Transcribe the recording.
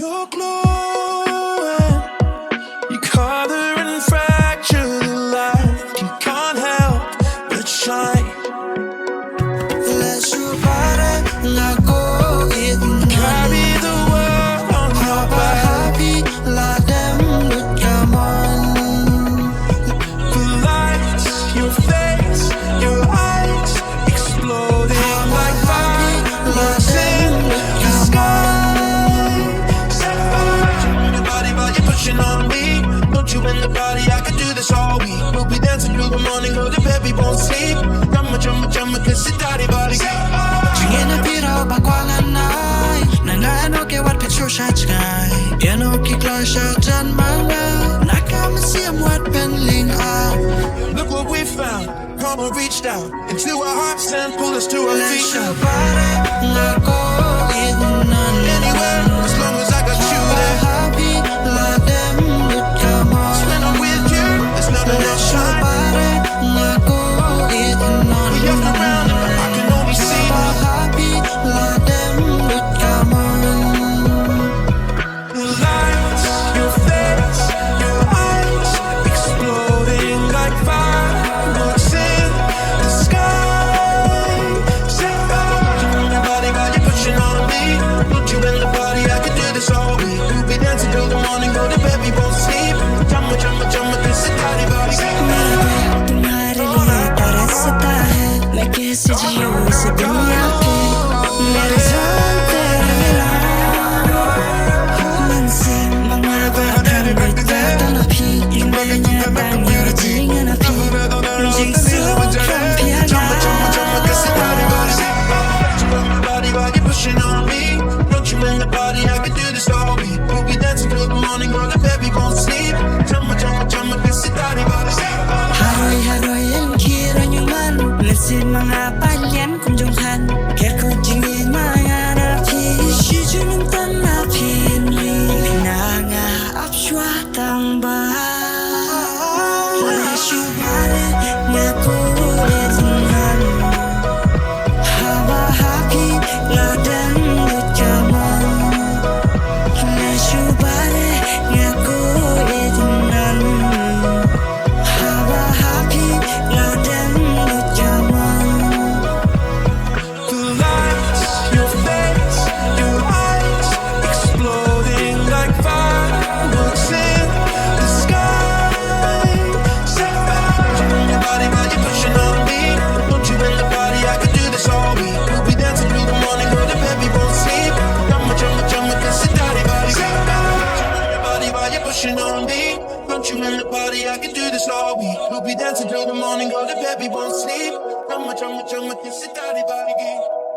You're glowing. You color and fracture the light. You can't help but shine. Let your body not go in. Carry the world on your back. Happy, let them look come on. The lights, your face, your eyes exploding like fire. Lost in the sky. Sapphire. Your body while you're pushing on me. Don't you in the party? I could do this all week. We'll be dancing through the morning, go to bed, we won't sleep. Drumma, kiss it, daddy body. Chuyên piro ba quang anh nói nàng nói nó kêu what picture shot sky you know kick low show chân mang out I come and see what pending out. Look what we found. Karma reached out into our hearts and pulled us to our Let feet. your body not go in Anywhere, as long as I got you there. Happy, let them look come on. When I'm with you, there's nothing Let else your shine. body not go in We off the ground and I can only see. Happy, let them look come on. The lights, your face, your eyes exploding like fireworks in the sky. Sapphire. Your body while you're pushing on me. Put you in the party, I could do this all week. We'll be dancing till the morning, go to bed, we won't sleep. Drumma, kiss it, daddy body. तुम्हारे लिए तरसता है मैं कैसे जीऊं इस दुनिया पे मेरे जान तेरे मिला मन से mga bahkan bertatanapi yung banyabang narating napi yung sulam piana. Kiss it, daddy body. Your body while you're pushing on me. Don't you in the party, I could do this all week. We'll be dancing till the morning, go to bed, we won't sleep. Drumma, kiss it, daddy body. Haroy ang kira nyo man Nasin mga palyan kung jonghan Kaya ko jingin mga napi Shiju ng tanapin Nanga apswa tang ba Lesyo bale nga kulit nan Haba happy ladan lutyaman Lesyo bale nga kulit nan The lights, your face, your eyes exploding like fireworks in the sky. Sapphire. Your body while you're pushing on me. Don't you in the party? I could do this all week. We'll be dancing through the morning, go to bed, we won't sleep. Drumma, kiss it, daddy body. Your body while you're pushing on me. Don't you in the party? I could do this all week. We'll be dancing till the morning, go to bed, we won't sleep. Drumma, kiss it, daddy body.